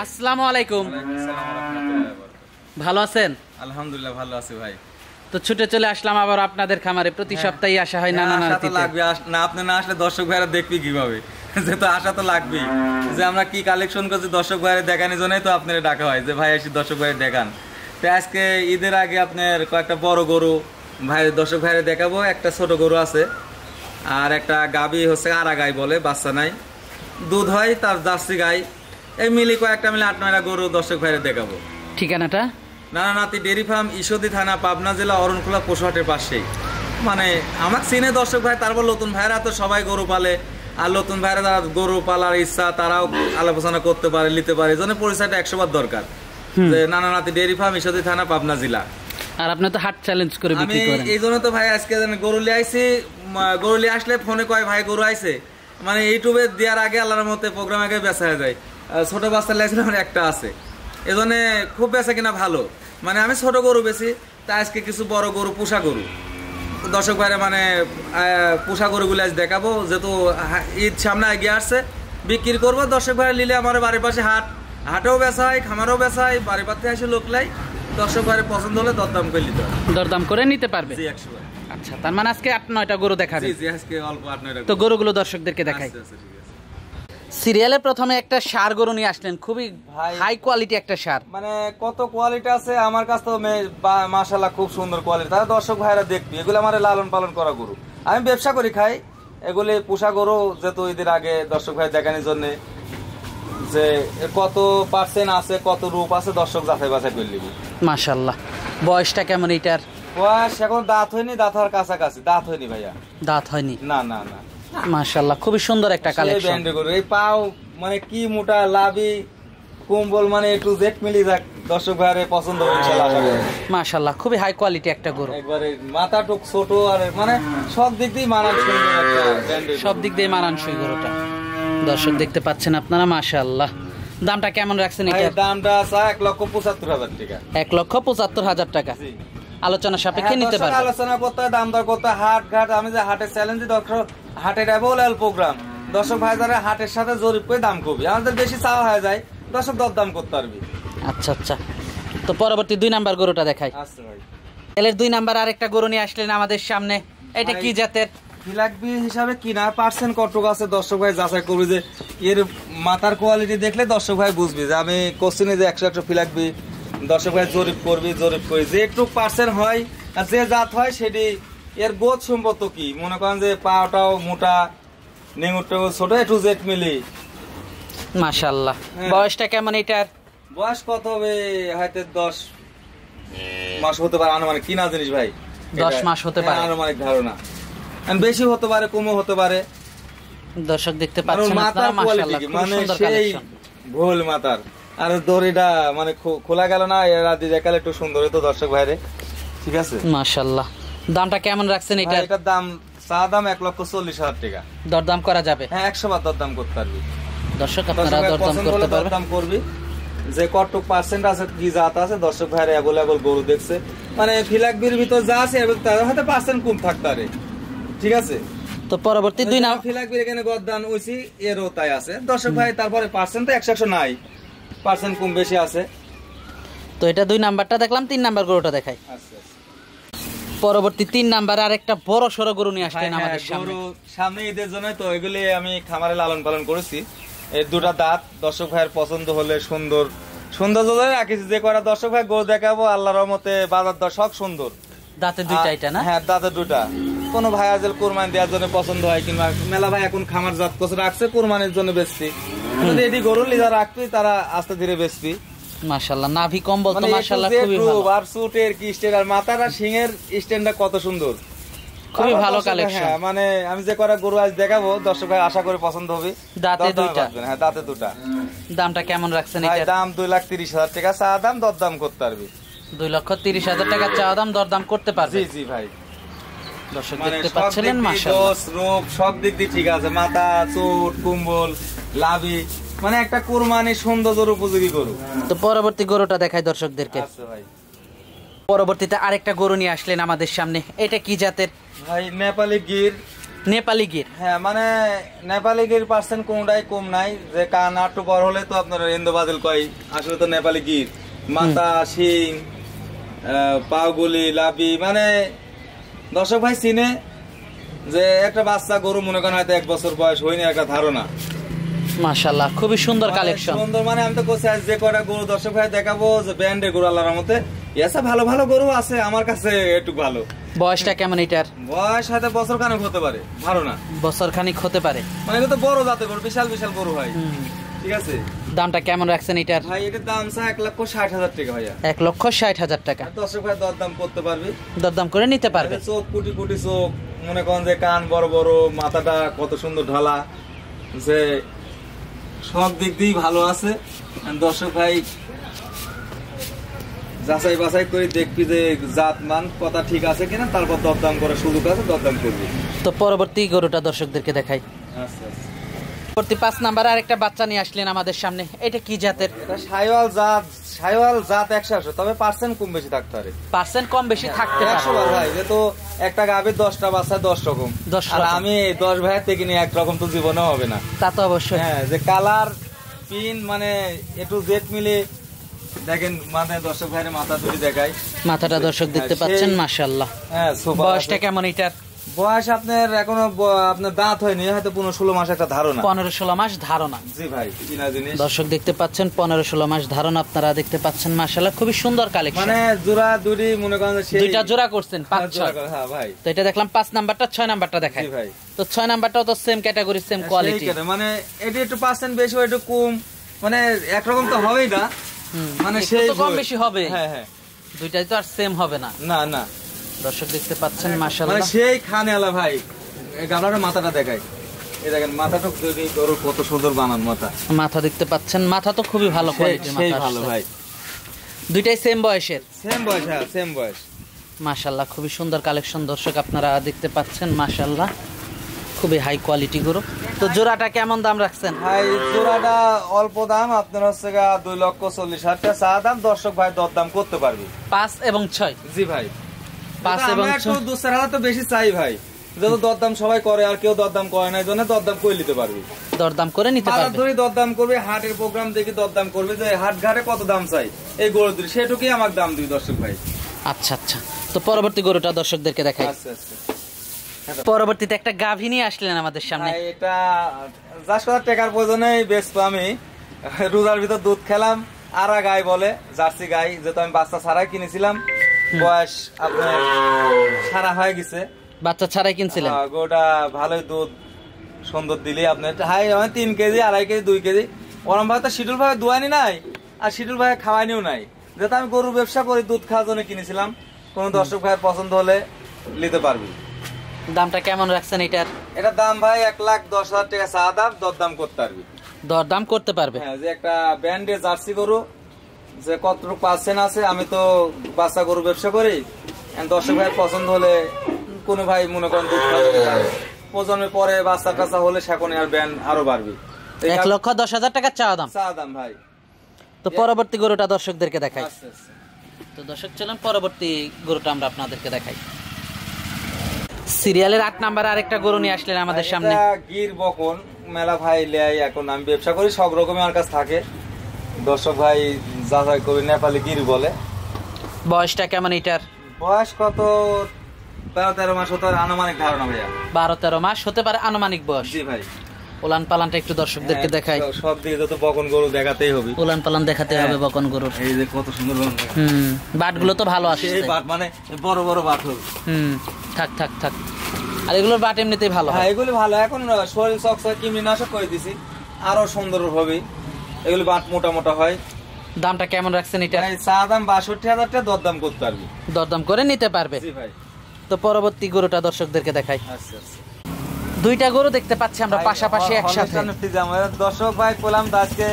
আসসালামু আলাইকুম। ভালো আছেন? আলহামদুলিল্লাহ ভালো আছি ভাই। তো ছুটে চলে আসলাম আবার আপনাদের খামারে। প্রতি সপ্তাহে আসা হয় নানা নাতিতে। না আপনি না আসলে দর্শক ভাইরা দেখবি কিভাবে? যেহেতু আশা তো লাগবেই, যে আমরা কি কালেকশন করছি দর্শক ভাইরা দেখানোর জন্যই তো আপনারা ডাকা হয় যে ভাই আসি দর্শক ভাইরা দেখান। তো আজকে ঈদের আগে আপনার কয়েকটা বড় গরু ভাই দর্শক ভাইরা দেখাবো। একটা ছোট গরু আছে আর একটা গাবি হচ্ছে আড়া গাই বলে, বাচ্চা নাই, দুধ হয়, তার জার্সি গাই, এই মিলি কয়েকটা মিলে 8-9টা গরু দর্শক ভাইরা দেখাবো। ঠিকানাটা নানা নাতি ডেয়ারি ফার্ম, ঈশ্বরদী থানা, পাবনা জেলা, অরণখোলা পশুহাটের পাশেই। মানে আমার চিনে দর্শক ভাই, তারপর নতুন ভাইরা তো সবাই গরু পালে, আর নতুন ভাইরা যারা গরু পালার ইচ্ছা তারাও আলোচনা করতে পারে, নিতে পারে, এই জন্য পরিচয়টা 100 বার দরকার। যে নানা নাতি ডেয়ারি ফার্ম, ঈশ্বরদী থানা, পাবনা জেলা। আর আপনি তো হাট চ্যালেঞ্জ করে বিক্রি করেন। এই জন্য তো ভাই আজকে গরু লিয়ে আইছি। গরু লিয়ে আসলে ফোনে কয় ভাই গরু আইছে, মানে ইউটিউবে দেওয়ার আগে আল্লাহর মতে প্রোগ্রাম আগে বেচা হয়ে যায়। ছোট বাচ্চা লাইছিলাম একটা আছে, এজন্য খুব বেচা কিনা ভালো। মানে আমি ছোট গরু বেশি, তা আজকে কিছু বড় গরু, পোষা গরু দর্শক ভাইরা মানে পোষা গরুগুলো আজ দেখাবো। যেহেতু ঈদ সামনে এগিয়ে আসছে, বিক্রি করবো। দর্শক ভাইরা নিলে আমার বাড়ির পাশে হাটেও বেচা হয়, খামারও বেচা হয়, বাড়ির পাশে এসে লোক লাই। দর্শক ভাইয়ের পছন্দ হলে দরদাম করে নিতে হবে, দরদাম করে নিতে পারবে। জি 100 বার। আচ্ছা, তার মানে আজকে 8-9টা গরু দেখাবে। জি আজকে অল্প 8-9টা। তো গরুগুলো দর্শকদেরকে দেখাই। আচ্ছা, ঠিক আছে। সিরিয়ালে প্রথমে একটা ষাঁড় গরু নিয়ে আসলেন, খুবই ভাই হাই কোয়ালিটি একটা ষাঁড়। মানে কত কোয়ালিটি আছে আমার কাছে তো মাশাআল্লাহ খুব সুন্দর কোয়ালিটি। তারা দর্শক ভাইরা দেখবি, এগুলো আমার লালন পালন করা গরু। আমি ব্যবসা করি, খাই এগুলি পোষা গরু। যেহেতু ঈদের আগে দর্শক ভাই দেখানোর জন্য যে কত পার্সেন্ট আছে, কত রূপ আছে, দর্শক যাচাই বাছাই করে নিবি। মাশাআল্লাহ। বয়সটা কেমন এটার? বয়স এখন দাঁত হয়নি, দাঁত হওয়ার কাছাকাছি। দাঁত হয়নি ভাইয়া, দাঁত হয়নি। না না না। মাশাআল্লাহ, খুবই সুন্দর একটা কালেকশন। এই পাও মানে কি মোটা, লাভি, কম্বল, মানে একটু জেট মিলি যাক, দর্শক ভাইয়ের পছন্দ হবে ইনশাআল্লাহ, আশা করি। মাশাআল্লাহ, খুবই হাই কোয়ালিটি একটা গরু। একবারে মাথা টুক ছোট, আর মানে সব দিক দিয়ে মানানসই একটা ব্র্যান্ডের, সব দিক দিয়ে মানানসই গরুটা। দর্শক দেখতে পাচ্ছেন আপনারা, মাশাআল্লাহ। দামটা কেমন রাখছেন এটা? দামটা আছে 1,75,000 টাকা। 1,75,000 টাকা। জি, আলোচনা সাপেক্ষে নিতে পারবেন। আলোচনা করতে, দাম দর করতে, হাট ঘাট, আমি যে হাটের চ্যালেঞ্জ দর্শক, হাটের অ্যাভেলেবল প্রোগ্রাম, দর্শক ভাই যারা হাটের সাথে জরিপ করে দাম কবি, আমাদের বেশি চাওয়া হয়ে যায়, দর্শক দরদাম করতে পারবি। আচ্ছা আচ্ছা, তো পরবর্তী 2 নাম্বার গরুটা দেখাই। আচ্ছা ভাই, এর 2 নাম্বার আরেকটা গরু নিয়ে আসলেন আমাদের সামনে। এটা কি জাতের? ফিলাকবি হিসাবে কিনা পার্সেন্ট কতটুকু আছে দর্শক ভাই যাচাই করবি। যে এর মাথার কোয়ালিটি দেখলে দর্শক ভাই বুঝবি যে আমি কোশ্চেনে যে 100 ফিলাকবি, দর্শক ভাই জরিপ করবি, জরিপ করি যে একটু পার্সেন্ট হয় আর যে জাত হয় সেটি। এর গোদ সম্পর্ক কি মনে করেন যে পাটাও মোটা, নেঙুরটাও ছোট, একটু জেট মিলি। মাশাআল্লাহ। বয়সটা কেমন এটার? বয়স কত হবে? হয়তো 10 মাস হতে পারে আনুমানিক, কিনা জিনিস ভাই 10 মাস হতে পারে আনুমানিক ধারণা, বেশি হতে পারে, কমও হতে পারে। দর্শক দেখতে পাচ্ছেন আপনারা, মাশাআল্লাহ, খুব সুন্দর কালেকশন। ভোল মাথার, আর দড়িটা মানে খোলা গেল না, এর রাতে দেখালে একটু সুন্দর হতো দর্শক ভাইরে। ঠিক আছে, মাশাআল্লাহ। দামটা কেমন রাখছেন এটা? এটার দাম চা দাম 1,40,000 টাকা। দরদাম করা যাবে? হ্যাঁ 100 বার দরদাম করতে পারবি। দর্শক আপনারা দরদাম করতে পারবেন, দরদাম করবি। যে কতটুক পার্সেন্ট আছে, কি জাত আছে, দর্শক ভাইরা অ্যাভেলেবল গরু দেখছে, মানে ফিলাকবির ভিতর যা আছে তার হয়তো পার্সেন্ট কম থাকতে পারে। ঠিক আছে, তো পরবর্তী 2 নাম্বার ফিলাকবির এখানে গদ্দান হইছি, এরও তাই আছে দর্শক ভাই। তারপরে পার্সেন্ট তো 100 নাই, পার্সেন্ট কম বেশি আছে। তো এটা 2 নাম্বারটা দেখলাম। 3 নাম্বার গরুটা দেখাই। আচ্ছা, পরবর্তী 3 নাম্বার আরেকটা বড় সড়ো গরু নিয়ে আসলেন আমাদের সামনে। সামনে ঈদের জন্য তো এগুলি আমি খামারে লালন পালন করেছি। এই 2টা দাঁত দর্শক ভাইয়ের পছন্দ হলে সুন্দর সুন্দর রাখিছি। যে করা দর্শক ভাই গরু দেখাবো, আল্লাহর রহমতে বাজার দর সব সুন্দর। দাঁতে 2টা এটা না? হ্যাঁ দাঁতে 2টা। কোন ভাই আজল কোরবানি দেওয়ার জন্য পছন্দ হয়, কিংবা মেলা ভাই এখন খামার জাত করে রাখছে কোরবানির জন্য বেচছি। যদি এটি গরু লিজা রাখবি তারা আস্তে ধীরে বেচবি। মাশাআল্লাহ, নাভি কম্বল তো মাশাআল্লাহ খুবই ভালো। আর সুটের কি স্টেন, আর মাথার আর শিঙের স্টেনটা কত সুন্দর, খুবই ভালো কালেকশন। মানে আমি যে করা গরু আজ দেখাবো দর্শক ভাই আশা করে পছন্দ হবে। দাঁতে 2টা? হ্যাঁ দাঁতে 2টা। দামটা কেমন রাখছেন এটা? দাম 2,30,000 টাকা, চা দাম দরদাম করতে পারবি। 2,30,000 টাকা চা দাম, দরদাম করতে পারবে। জি জি ভাই, দর্শক দেখতে পাচ্ছেন মাশাআল্লাহ, রূপ সব দিক দিয়ে ঠিক আছে। মাথা, চুট, কুম্বল, লাভি, মানে একটা কুরবানি সৌন্দর্যের উপযোগী গরু। তো পরবর্তী গরুটা দেখাই দর্শকদেরকে। আচ্ছা ভাই, পরবর্তীতে আরেকটা গরু নিয়ে আসলেন আমাদের সামনে। এটা কি জাতের? ভাই নেপালি গির, নেপালি গির। হ্যাঁ মানে নেপালি গির পার্সেন্ট কোনটাই কম নাই, যে কান আটটু বড় হলে তো আপনার ইন্দোবাদল কয়, আসলে তো নেপালি গির। মাথা, শিং, পাগুলি, লাবি, মানে দর্শক ভাই চিনে যে একটা বাচ্চা গরু মনে করেন হয়তো 1 বছর বয়স হয়নি, একটা ধারণা। মাশাআল্লাহ খুবই সুন্দর কালেকশন। সুন্দর মানে আমি তো কোথায় আজ যে কয়টা গরু দর্শক ভাই দেখাবো যে ব্র্যান্ডের গরু আল্লাহর রহমতে, এসা ভালো ভালো গরু আছে আমার কাছে একটু ভালো। বয়সটা কেমন এটার? বয়স হয়তো বছর খানেক হতে পারে, ভালো না বছর খানিক হতে পারে। মানে এটা তো বড় জাতের গরু, বিশাল বিশাল গরু হয়। ঠিক আছে, দামটা কেমন রাখছেন এটার? ভাই এটার দাম 1,60,000 টাকা ভাইয়া। 1,60,000 টাকা। দর্শক ভাই দরদাম করতে পারবি, দরদাম করে নিতে পারবে। চোখ কুটি কুটি চোখ, মনে করেন যে কান বড় বড়, মাথাটা কত সুন্দর ঢালা, যে সব দিক দিয়েই ভালো আছে। দর্শক ভাই যাচাই বাছাই করে দেখবি যে জাত মান কথা ঠিক আছে কিনা, তারপর দরদাম করার সুযোগ আছে, দরদাম করবি। তো পরবর্তী গরুটা দর্শকদেরকে দেখাই। আচ্ছা আচ্ছা, পরবর্তী 5 নাম্বার আরেকটা বাচ্চা নিয়ে আসলেন আমাদের সামনে, এটা কি জাতের? এটা শাইওয়াল জাত, শাইওয়াল জাত 100, তবে পার্সেন্ট কম বেশি থাকতে পারে। পার্সেন্ট কম বেশি থাকতে পারে। 100 ভাই, যে তো একটা গাভীর 10টা বাচ্চা 10 রকম, 10 আর রকম। আমি 10 ভাইয়ের থেকে নিয়ে একরকম তো জীবনে হবে না। তা তো অবশ্যই। হ্যাঁ, যে কালার পিন মানে এ টু জেড মিলে দেখেন, মানে দর্শক ভাইয়ের মাথা দুটি দেখায়। মাথাটা দর্শক দেখতে পাচ্ছেন, মাশাআল্লাহ। হ্যাঁ, সুপার। বয়সটা কেমন এটার? বয়স আপনার এখনো আপনার দাঁত হয়নি, হয়তো 15-16 মাস একটা ধারণা। 15-16 মাস ধারণা। জি ভাই, কিনা জিনিস। দর্শক দেখতে পাচ্ছেন 15-16 মাস ধারণা, আপনারা দেখতে পাচ্ছেন মাশাআল্লাহ খুবই সুন্দর কালেকশন। মানে জোড়া দুটি মনে করেন যে সেই দুইটা জোড়া করছেন 5-6। হ্যাঁ ভাই, তো এটা দেখলাম 5 নাম্বারটা, 6 নাম্বারটা দেখাই। জি ভাই, তো 6 নাম্বারটাও তো সেম ক্যাটাগরি, সেম কোয়ালিটি। মানে এটা একটু পার্সেন্ট বেশি একটু কম, মানে একরকম তো হবেই না, মানে সেই তো কম বেশি হবে। হ্যাঁ হ্যাঁ, দুইটাই তো আর সেম হবে না। না না। দর্শক দেখতে পাচ্ছেন মানে মাশাআল্লাহ সেই খানে আলা ভাই, এই গামলার মাথাটা দেখাই। এই দেখেন মাথাটা কত সুন্দর বানান মাথা। মাথা দেখতে পাচ্ছেন, মাথা তো খুবই ভালো কোয়ালিটির সেই মাথা। ভালো ভাই, দুইটাই সেম বয়সের। সেম বয়স, হ্যাঁ সেম বয়স। মাশাআল্লাহ খুবই সুন্দর কালেকশন দর্শক আপনারা দেখতে পাচ্ছেন, মাশাআল্লাহ খুবই হাই কোয়ালিটি গরু। তো জোড়াটা কেমন দাম রাখছেন? ভাই জোড়াটা অল্প দাম, আপনার হচ্ছে 2,40,000 চা দাম। দর্শক ভাই দরদাম করতে পারবি 5 এবং 6। জি ভাই, 5 এবং 6 একটু 2-4 তো বেশি চাই ভাই, যত দরদাম সবাই করে আর কেউ দরদাম করে না, এই জন্য দরদাম করে নিতে পারবি। দরদাম করে নিতে পারবে। ধরে দরদাম করবে, হাটের প্রোগ্রাম দেখে দরদাম করবে, যে হাট ঘাটে কত দাম চাই এই গরু দুই, সেটুকুই আমার দাম দিই দর্শক ভাই। আচ্ছা আচ্ছা, তো পরবর্তী গরুটা দর্শকদেরকে দেখাই। আচ্ছা আচ্ছা, পরবর্তীতে একটা গাভী নিয়ে আসলেন আমাদের সামনে। ভাই এটা চাষ করার টাকার প্রয়োজনেই বেচবো আমি, রোজার ভিতর দুধ খেলাম, আরা গাই বলে, জার্সি গাই, যেহেতু আমি বাচ্চা ছাড়াই কিনেছিলাম, বয়স আপনার সারা হয়ে গেছে, বাচ্চা ছাড়াই কিনছিলেন। গোটা ভালোই দুধ সুন্দর দিলি আপনার। হাই 3 কেজি, 2.5 কেজি, 2 কেজি। ওরম ভাবে তো শিডুল ভাবে দুয়ানি নাই, আর শিডুল ভাবে খাওয়ানিও নাই, যেহেতু আমি গরুর ব্যবসা করি, দুধ খাওয়ার জন্য কিনেছিলাম। কোন দর্শক ভাইয়ের পছন্দ হলে নিতে পারবি। দামটা কেমন রাখছেন এটার? এটার দাম ভাই 1,10,000 টাকা চা দাম, দরদাম করতে পারবি। দরদাম করতে পারবে। হ্যাঁ, যে একটা ব্র্যান্ডের জার্সি গরু, যে কতটুকু পার্সেন্ট আছে, আমি তো বাচ্চা গরু ব্যবসা করি, দর্শক ভাইয়ের পছন্দ হলে কোনো ভাই মনে করেন দুধ খাওয়াতে, প্রজন্মের পরে বাচ্চা কাচ্চা হলে সেখানে আর ব্যান্ড আরো বাড়বি। 1,10,000 টাকা চা দাম। চা দাম ভাই। তো পরবর্তী গরুটা দর্শকদেরকে দেখাই। আচ্ছা আচ্ছা, তো দর্শক চলেন পরবর্তী গরুটা আমরা আপনাদেরকে দেখাই। সিরিয়ালের 8 নাম্বার আরেকটা গরু নিয়ে আসলেন আমাদের সামনে। এটা গির বকন মেলা ভাই লেয়, এখন আমি ব্যবসা করি, সব রকমের আমার কাছে থাকে। দর্শক ভাই যাচাই করে, নেপালি গির বলে। বয়সটা কেমন এটার? বয়স কত 12-13 মাস হতে আনুমানিক ধারণা ভাইয়া। 12-13 মাস হতে পারে আনুমানিক বয়স। জি ভাই, উলান পালানটা একটু দর্শকদেরকে দেখাই। সব দিকে যত বকন গরু দেখাতেই হবে, উলান পালান দেখাতে হবে বকন গরুর। এই যে কত সুন্দর বাটগুলো তো ভালো আসছে। এই বাট মানে বড় বড় বাট হবে। থাক থাক থাক। আর এগুলোর বাট এমনিতেই ভালো। হ্যাঁ, এগুলি ভালো। এখন শরীর চকচক কৃমিনাশক করে দিছি, আরো সুন্দর হবে। এগুলি বাট মোটা মোটা হয়। দামটা কেমন রাখছেন এটা? চা দাম 62,000 টাকা, দরদাম করতে পারবি। দরদাম করে নিতে পারবে। জি ভাই। তো পরবর্তী গরুটা দর্শকদেরকে দেখাই। আচ্ছা আচ্ছা, দুইটা গরু দেখতে পাচ্ছি আমরা পাশাপাশি একসাথে। দর্শক ভাই বললাম আজকে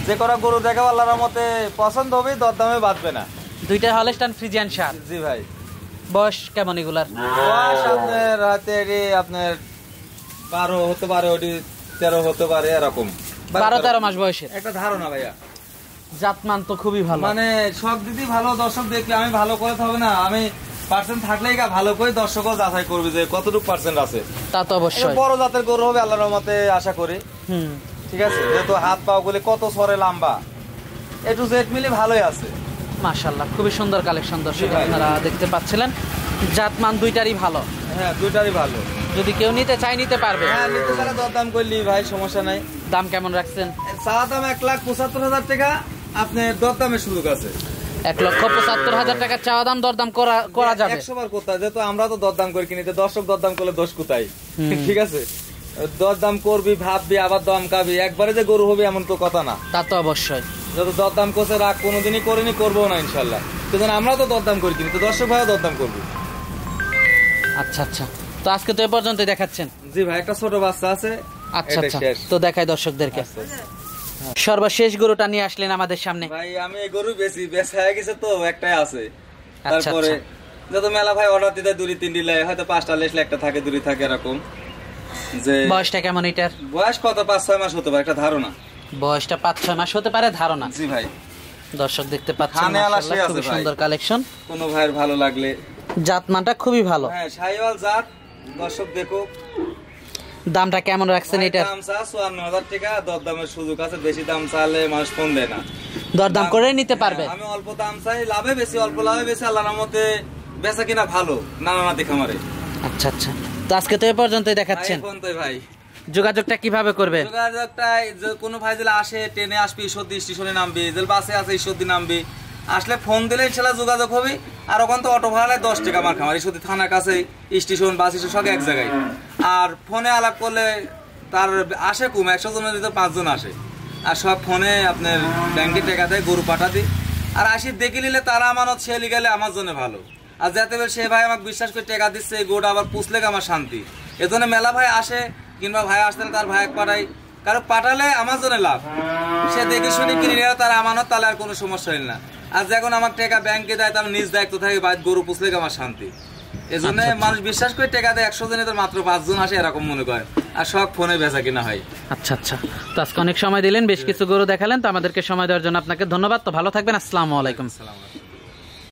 যে কটা গরু দেখাবো আল্লাহর রহমতে পছন্দ হবে, দরদামে বাঁচবে না। দুইটা হলস্টাইন ফ্রিজিয়ান সার। জি ভাই। বয়স কেমন এগুলার? বয়স আপনার হাতে আপনার 12 হতে পারে, ওটি 13 হতে পারে, এরকম 12-13 মাস বয়সের একটা ধারণা ভাইয়া। জাতমান তো খুবই ভালো, মানে সব দিদি ভালো। দর্শক দেখলে আমি ভালো করে হবে না, আমি পার্সেন্ট থাকলেই ভালো করে দর্শকও যাচাই করবে যে কতটুকু পার্সেন্ট আছে। তা তো অবশ্যই। বড় জাতের গরু হবে আল্লাহর রহমতে আশা করি। ঠিক আছে, যেহেতু হাত পা গুলি কত সরে লম্বা, এ টু জেড মিলে ভালোই আছে। মাশাআল্লাহ, খুবই সুন্দর কালেকশন দর্শক আপনারা দেখতে পাচ্ছিলেন। জাতমান দুইটারই ভালো। হ্যাঁ, দুইটারই ভালো। যদি কেউ নিতে চায় নিতে পারবে। হ্যাঁ, নিতে চাইলে দরদাম করলি ভাই, সমস্যা নাই। দাম কেমন রাখছেন? চা দাম 1,75,000 টাকা, আপনি দরদামের সুযোগ আছে। 1,75,000 টাকা চাওয়া দাম, দরদাম করা যাবে 100 বার কোথায়, যেহেতু আমরা তো দরদাম করি কিনিতে, দর্শক দরদাম করলে দোষ কোথায়? ঠিক আছে, দরদাম করবি, ভাববি, আবার দাম কাবি, একবারে যে গরু হবে এমন তো কথা না। তা তো অবশ্যই। যত দরদাম করছে রাগ কোনোদিনই করিনি, করবো না ইনশাল্লাহ। সেজন্য আমরা তো দরদাম করি কিনি, তো দর্শক ভাইও দরদাম করবি। আচ্ছা আচ্ছা, তো আজকে তো এ পর্যন্ত দেখাচ্ছেন? জি ভাই, একটা ছোট বাচ্চা আছে। আচ্ছা আচ্ছা, তো দেখাই দর্শকদেরকে। সর্বশেষ গরুটা নিয়ে আসলেন আমাদের সামনে। ভাই আমি এই গরু বেচা হয়ে গেছে তো, একটাই আছে। আচ্ছা, তারপরে যত মেলা ভাই অর্ডার দিতে 2-3 লাই, হয়তো 5টা লেসলে একটা থাকে, 2 থাকে এরকম। যে বয়সটা কেমন এটার? বয়স কত 5-6 মাস হতে পারে, একটা ধারণা। বয়সটা 5-6 মাস হতে পারে ধারণা। জি ভাই, দর্শক দেখতে পাচ্ছেন খানে আলা সে মাশাআল্লাহ, আছে খুব ভাই। সুন্দর কালেকশন। কোনো ভাইয়ের ভালো লাগলে, জাতমানটা খুবই ভালো। হ্যাঁ শাহিওয়াল জাত, দর্শক দেখো। দামটা কেমন রাখছেন এটার? দাম চা 54,000 টাকা, দরদামের সুযোগ আছে। বেশি দাম চাইলে মানুষ ফোন দেয় না, দরদাম করে নিতে পারবে। আমি অল্প দাম চাই, লাভে বেশি, অল্প লাভে বেশি, আল্লাহর রহমতে বেচা কিনা ভালো, নানা খামারে। আচ্ছা আচ্ছা, তো আজকে তো এ পর্যন্তই দেখাচ্ছেন। ফোন তো ভাই, যোগাযোগটা কিভাবে করবে? যোগাযোগটা যে কোনো ভাই যদি আসে, ট্রেনে আসবি, ঈশ্বরদী স্টেশনে নামবি, যে বাসে আছে ঈশ্বরদী নামবি, আসলে ফোন দিলে ইনশাল্লাহ যোগাযোগ হবে। আর ওখান তো অটো ভাড়া 10 টাকা আমার খামার, ঈশ্বরদী থানার কাছে স্টেশন, বাস স্টেশন সব এক জায়গায়। আর ফোনে আলাপ করলে তার আসে কম, 100 জনের ভিতরে 5 জন আসে। আর সব ফোনে আপনার ব্যাংকে টাকা দেয়, গরু পাঠাতে। আর আসি দেখে নিলে তারা আমানত সে লিগালে আমার জন্য ভালো। আর যাতে সে ভাই আমাকে বিশ্বাস করে টাকা দিচ্ছে, এই গোটা আবার পুষলে আমার শান্তি। এজন্য মেলা ভাই আসে, কিংবা ভাই আসতে তার ভাই পাঠাই, কারো পাঠালে আমার জন্য লাভ। সে দেখে শুনে কিনে নিলে তার আমানত, তাহলে আর কোনো সমস্যা হইল না। আর যখন আমার টাকা ব্যাংকে দেয়, তার নিজ দায়িত্ব থাকে, গরু পুষলে আমার শান্তি। এজন্য মানুষ বিশ্বাস করে টাকা দেয়, 100 জনে তো মাত্র 5 জন আসে, এরকম মনে করে। আর সব ফোনে বেচা কিনা হয়। আচ্ছা আচ্ছা, তো আজকে অনেক সময় দিলেন, বেশ কিছু গরু দেখালেন, তো আমাদেরকে সময় দেওয়ার জন্য আপনাকে ধন্যবাদ। তো ভালো থাকবেন, আসসালামু আলাইকুম।